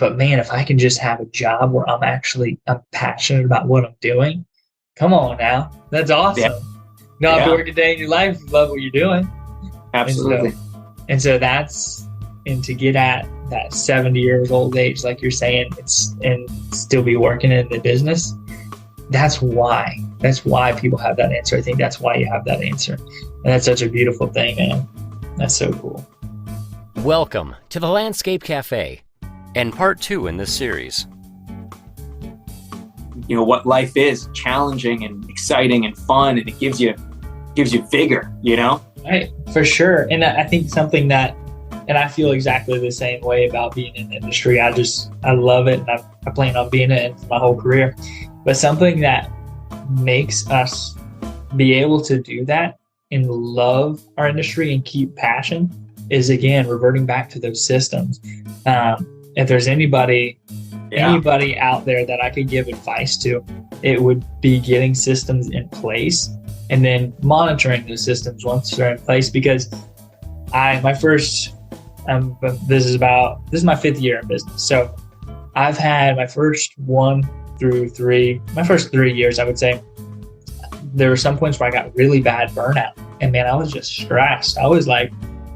But man, if I can just have a job where I'm passionate about what I'm doing, come on now. That's Yeah. awesome. You don't have to Yeah. work a day in your life if you love what you're doing. And so, Absolutely. and so that's, and to get at that 70 years old age, like you're saying, and still be working in the business, that's why. That's why people have that answer. I think that's why you have that answer. And that's such a beautiful thing, man. That's so cool. Welcome to the Landscape Cafe and part 2 in this series. You know what life is, challenging and exciting and fun, and it gives you vigor, you know? Right, for sure. And I think something that, and I feel exactly the same way about being in the industry. I love it, and I plan on being it my whole career. But something that makes us be able to do that and love our industry and keep passion is, again, reverting back to those systems. If there's anybody out there that I could give advice to, it would be getting systems in place and then monitoring those systems once they're in place. Because this is my 5th year in business. So I've had my first 3 years, I would say, there were some points where I got really bad burnout. And man, I was just stressed. I was like,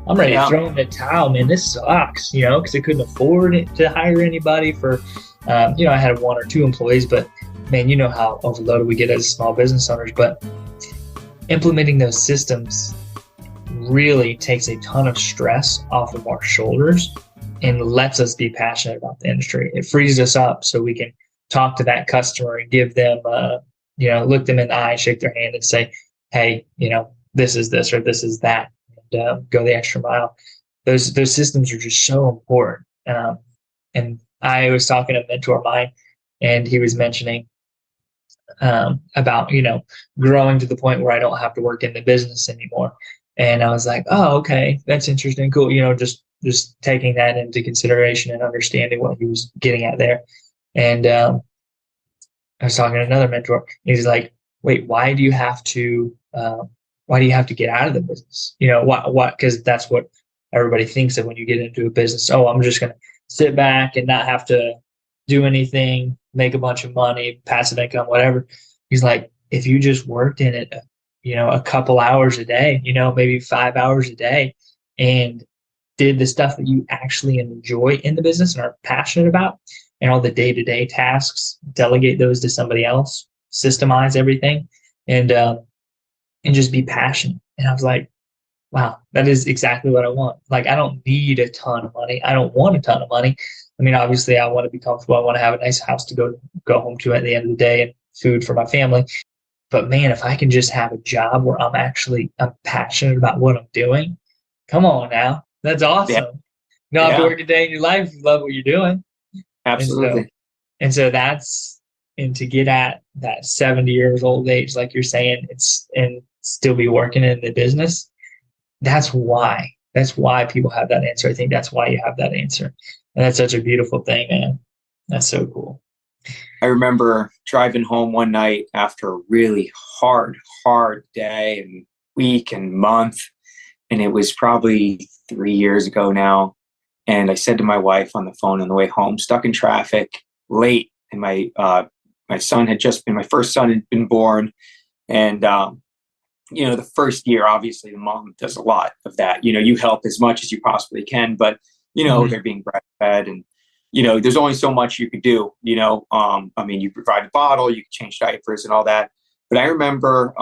I'm ready to throw in the towel, man. This sucks, because I couldn't afford to hire anybody for, I had 1 or 2 employees, but man, you know how overloaded we get as small business owners. But implementing those systems really takes a ton of stress off of our shoulders and lets us be passionate about the industry. It frees us up so we can talk to that customer and give them, look them in the eye, shake their hand and say, hey, this is this or this is that. Go the extra mile. Those systems are just so important. And I was talking to a mentor of mine, and he was mentioning about growing to the point where I don't have to work in the business anymore. And I was like, oh, okay, that's interesting, cool. Just taking that into consideration and understanding what he was getting at there. And I was talking to another mentor. And he's like, wait, why do you have to get out of the business? What? Because that's what everybody thinks of when you get into a business. Oh, I'm just going to sit back and not have to do anything, make a bunch of money, passive income, whatever. He's like, if you just worked in it, a couple hours a day, maybe 5 hours a day, and did the stuff that you actually enjoy in the business and are passionate about, and all the day-to-day tasks, delegate those to somebody else, systemize everything, and just be passionate. And I was like, wow, that is exactly what I want. Like, I don't need a ton of money. I don't want a ton of money. I mean, obviously I want to be comfortable. I want to have a nice house to go home to at the end of the day and food for my family. But man, if I can just have a job where I'm passionate about what I'm doing, come on now. That's awesome. Yeah. You don't have to work a day in your life if you love what you're doing. Absolutely. And so and to get at that 70 years old age, like you're saying, and still be working in the business, that's why people have that answer. I think that's why you have that answer. And that's such a beautiful thing, man. That's so cool. I remember driving home one night after a really hard day and week and month. And it was probably 3 years ago now. And I said to my wife on the phone on the way home, stuck in traffic, late. And my first son had been born. And, the first year, obviously the mom does a lot of that. You help as much as you possibly can, but, they're being breastfed and, there's only so much you could do, you provide a bottle, you can change diapers and all that. But I remember,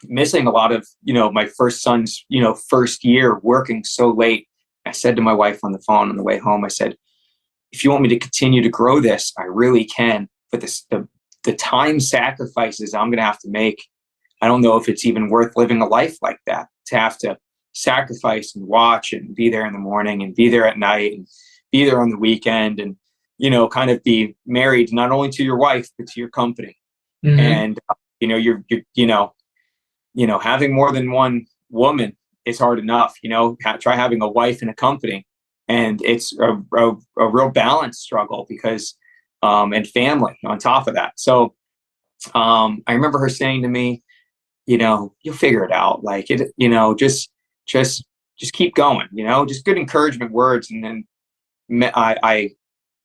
missing a lot of, my first son's, first year working so late. I said to my wife on the phone on the way home, I said, if you want me to continue to grow this, I really can. But the time sacrifices I'm going to have to make, I don't know if it's even worth living a life like that, to have to sacrifice and watch and be there in the morning and be there at night and be there on the weekend and, kind of be married not only to your wife, but to your company. Mm-hmm. And, you're having more than one woman is hard enough, try having a wife in a company. And it's a real balance struggle because, and family on top of that. So I remember her saying to me, you'll figure it out. Like it, just keep going, just good encouragement words. And then I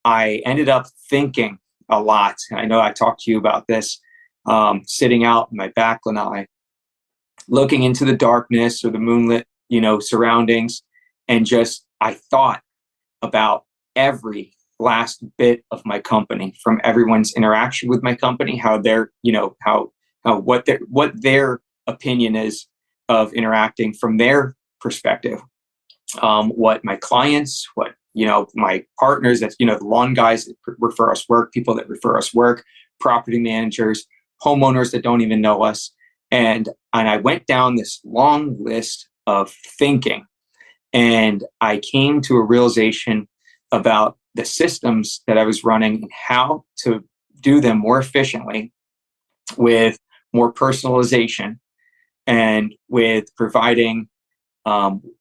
I ended up thinking a lot. I know I talked to you about this, sitting out in my back lanai, looking into the darkness or the moonlit, surroundings. And just, I thought about every last bit of my company, from everyone's interaction with my company, how they're, what their opinion is of interacting from their perspective, what my clients, what, my partners, that's, the lawn guys that refer us work, people that refer us work, property managers, homeowners that don't even know us. And I went down this long list of thinking, and I came to a realization about the systems that I was running and how to do them more efficiently, with more personalization, and with providing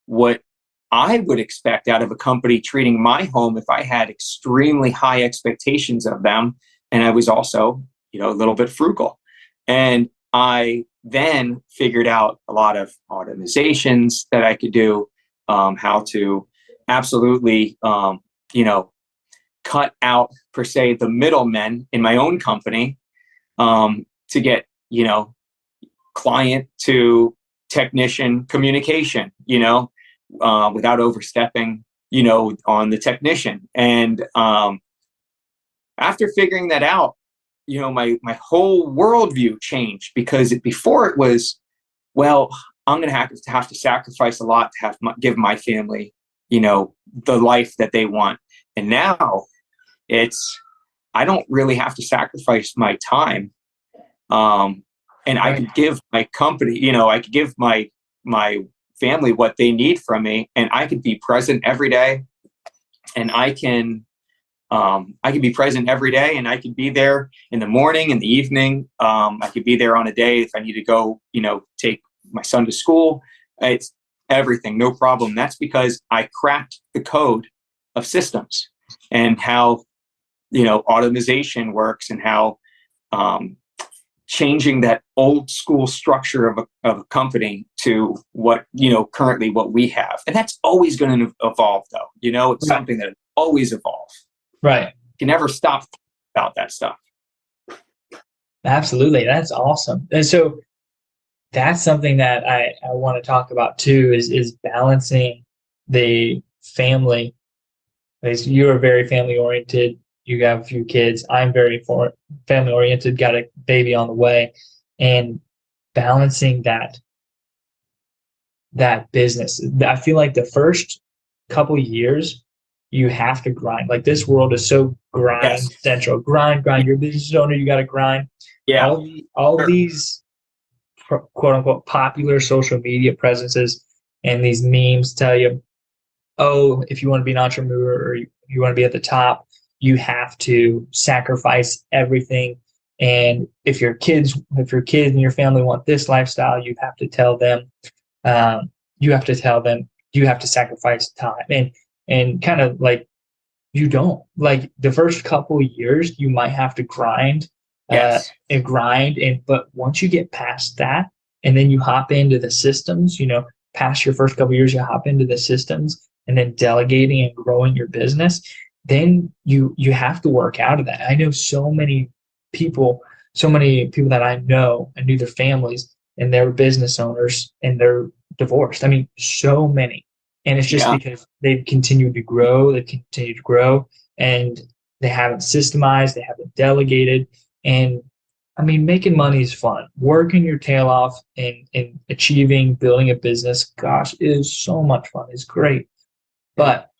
what I would expect out of a company treating my home if I had extremely high expectations of them. And I was also, a little bit frugal. And I then figured out a lot of automatizations that I could do, how to absolutely, cut out, per se, the middlemen in my own company, to get, client to technician communication, without overstepping, on the technician. And after figuring that out, my whole worldview changed, because before it was, well, I'm going to have to sacrifice a lot to give my family, the life that they want. And now I don't really have to sacrifice my time. And I could give my company, I could give my family what they need from me, and I could be present every day. And I can be present every day, and I could be there in the morning, in the evening. I could be there on a day if I need to go, take my son to school. It's everything, no problem. That's because I cracked the code of systems and how, automation works, and how changing that old school structure of a company to what, currently what we have. And that's always going to evolve, though. It's something that always evolves. Right. You can never stop about that stuff. Absolutely. That's awesome. And so that's something that I want to talk about too, is balancing the family. Because you are very family oriented. You have a few kids. I'm very family oriented, got a baby on the way, and balancing that business. I feel like the first couple years, you have to grind. Like, this world is so grind central. Grind. You're a business owner, you got to grind. Yeah. All these quote unquote popular social media presences and these memes tell you, oh, if you want to be an entrepreneur or you want to be at the top, you have to sacrifice everything. And if your kids and your family want this lifestyle, you have to tell them, you have to sacrifice time. And kind of like, you don't. Like, the first couple of years, you might have to grind, but once you get past that, and then you hop into the systems, past your first couple of years, you hop into the systems, and then delegating and growing your business, then you have to work out of that. I know so many people that I knew their families, and they're business owners, and they're divorced. I mean, so many. And it's just because they've continued to grow, and they haven't systemized, they haven't delegated. And I mean, making money is fun. Working your tail off and building a business, gosh, it is so much fun. It's great. But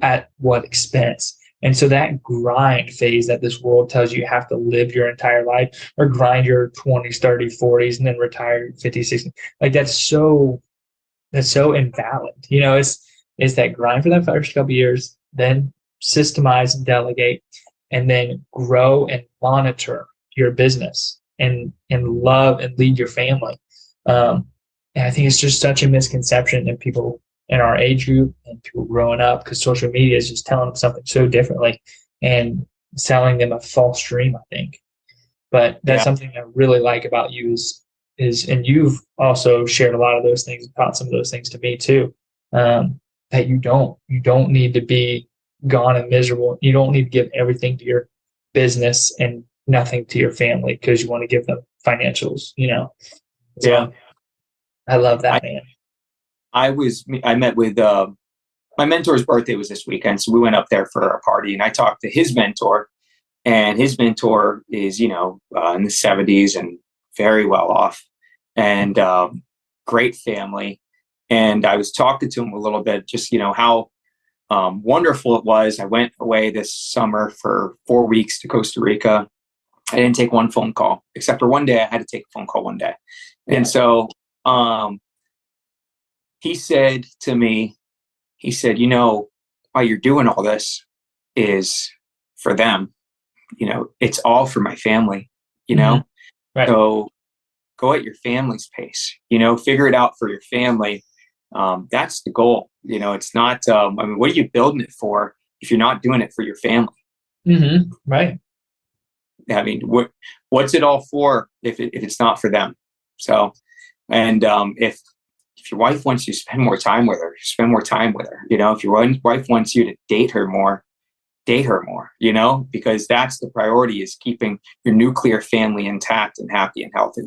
at what expense? And so that grind phase that this world tells you have to live your entire life, or grind your 20s, 30s, 40s, and then retire 50, 60. Like, that's so invalid. It's that grind for that first couple of years, then systemize and delegate, and then grow and monitor your business and love and lead your family. And I think it's just such a misconception in people in our age group and people growing up, because social media is just telling them something so differently and selling them a false dream, I think. But that's something I really like about you is, and you've also shared a lot of those things and taught some of those things to me too, that you don't need to be gone and miserable. You don't need to give everything to your business and nothing to your family because you want to give them financials, So Yeah. I love that, man. I met with, my mentor's birthday was this weekend. So we went up there for a party, and I talked to his mentor, and his mentor is, in the 70s and very well off, and great family. And I was talking to him a little bit, just, how wonderful it was. I went away this summer for 4 weeks to Costa Rica. I didn't take one phone call, except for one day. I had to take a phone call one day. Yeah. And so he said to me, why you're doing all this is for them. It's all for my family, Right. So go at your family's pace, figure it out for your family. That's the goal. It's not, what are you building it for if you're not doing it for your family? Mm-hmm. Right. I mean, what's it all for if it's not for them? So, and if your wife wants you to spend more time with her, spend more time with her. If your wife wants you to date her more, because that's the priority, is keeping your nuclear family intact and happy and healthy.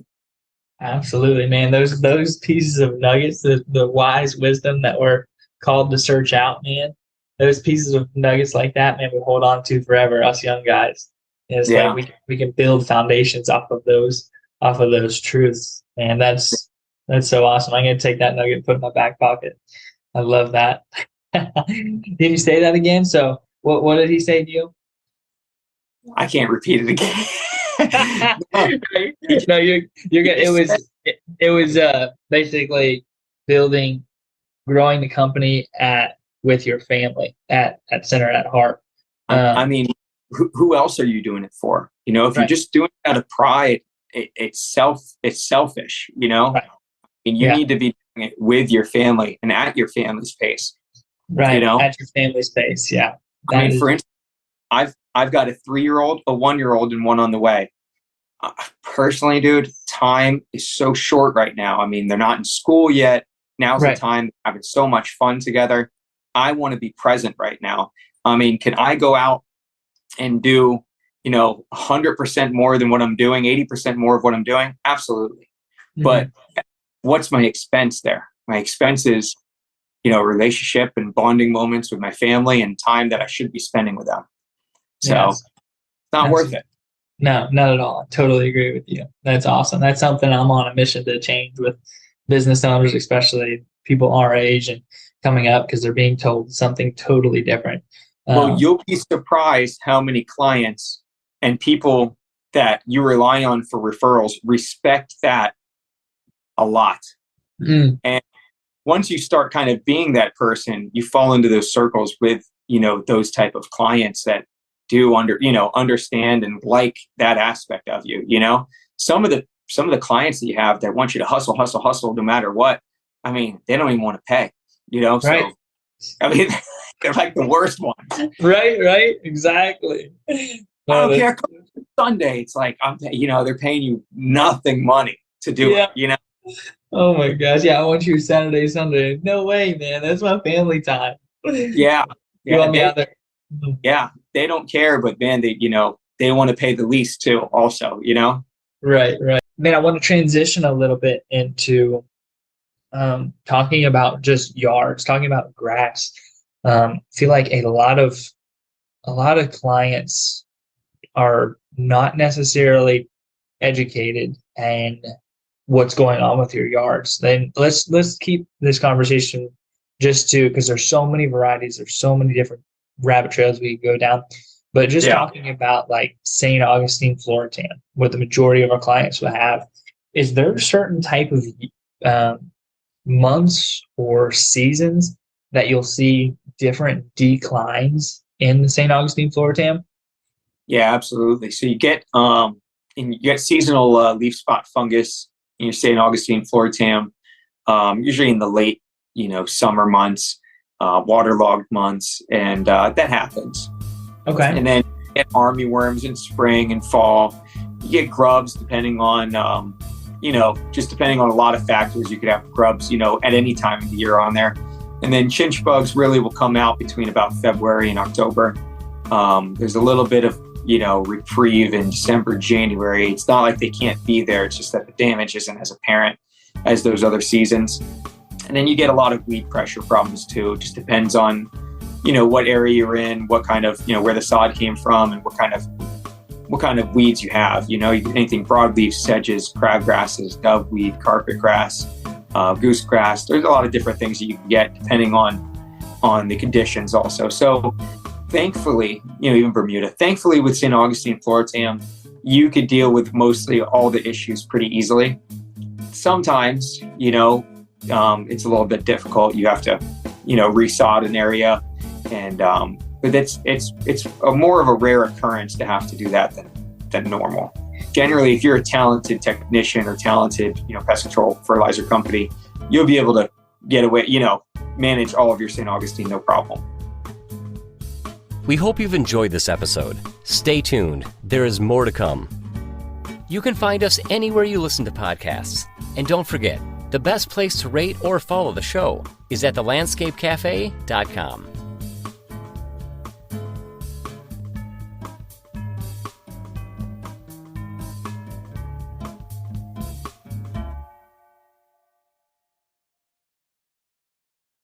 Absolutely, man. Those pieces of nuggets, the wise wisdom that we're called to search out, man. Those pieces of nuggets like that, man, we hold on to forever, us young guys. And it's like we can build foundations off of those truths. Man, that's so awesome. I'm gonna take that nugget and put it in my back pocket. I love that. Can you say that again? So what did he say to you? I can't repeat it again. No, you're good. It was basically growing the company with your family at center, at heart. I mean, who else are you doing it for? If you're just doing it out of pride, it's selfish. Right. And you need to be doing it with your family and at your family's pace. Right. At your family's pace. Yeah. For instance, I've got a 3-year-old, a 1-year-old, and one on the way. Personally, dude, time is so short right now. I mean, they're not in school yet. Now's the time, having so much fun together. I want to be present right now. I mean, can I go out and do, 100% more than what I'm doing, 80% more of what I'm doing? Absolutely. Mm-hmm. But what's my expense there? My expense is, relationship and bonding moments with my family and time that I should be spending with them. So it's not worth it. No, not at all. I totally agree with you. That's awesome. That's something I'm on a mission to change with business owners, especially people our age and coming up, because they're being told something totally different. Well, you'll be surprised how many clients and people that you rely on for referrals respect that a lot. Mm. And once you start kind of being that person, you fall into those circles with, those type of clients that do understand and like that aspect of you. Some of the clients that you have that want you to hustle no matter what. I mean, they don't even want to pay, Right. So I mean, they're like the worst ones. Right. Exactly. I don't care. Sunday, it's like, they're paying you nothing money to do it, Oh my gosh. Yeah. I want you Saturday, Sunday. No way, man. That's my family time. Yeah. You want me out there? Yeah. They don't care, but man, they want to pay the lease too also, Right. Man, I want to transition a little bit into talking about just yards, talking about grass. I feel like a lot of clients are not necessarily educated in what's going on with your yards. Then let's keep this conversation just because there's so many varieties, there's so many different rabbit trails we can go down. But just talking about like St. Augustine Floratam, what the majority of our clients will have, is there a certain type of months or seasons that you'll see different declines in the St. Augustine Floratam? Yeah, absolutely. So you get seasonal leaf spot fungus in your St. Augustine Floratam, usually in the late, summer months, waterlogged months, and that happens. Okay. And then you get army worms in spring and fall. You get grubs depending on, just depending on a lot of factors. You could have grubs, at any time of the year on there. And then chinch bugs really will come out between about February and October. There's a little bit of, reprieve in December, January. It's not like they can't be there. It's just that the damage isn't as apparent as those other seasons. And then you get a lot of weed pressure problems too. It just depends on, what area you're in, what kind of, where the sod came from, and what kind of weeds you have. Anything broadleaf, sedges, crabgrasses, doveweed, carpet grass, goosegrass. There's a lot of different things that you can get depending on the conditions also. So thankfully, even Bermuda, thankfully with St. Augustine Floratam, you could deal with mostly all the issues pretty easily. Sometimes, it's a little bit difficult. You have to, resod an area, and but it's more of a rare occurrence to have to do that than normal. Generally, if you're a talented technician or talented, pest control fertilizer company, you'll be able to get away, manage all of your St. Augustine, no problem. We hope you've enjoyed this episode. Stay tuned. There is more to come. You can find us anywhere you listen to podcasts. And don't forget, the best place to rate or follow the show is at thelandscapecafe.com.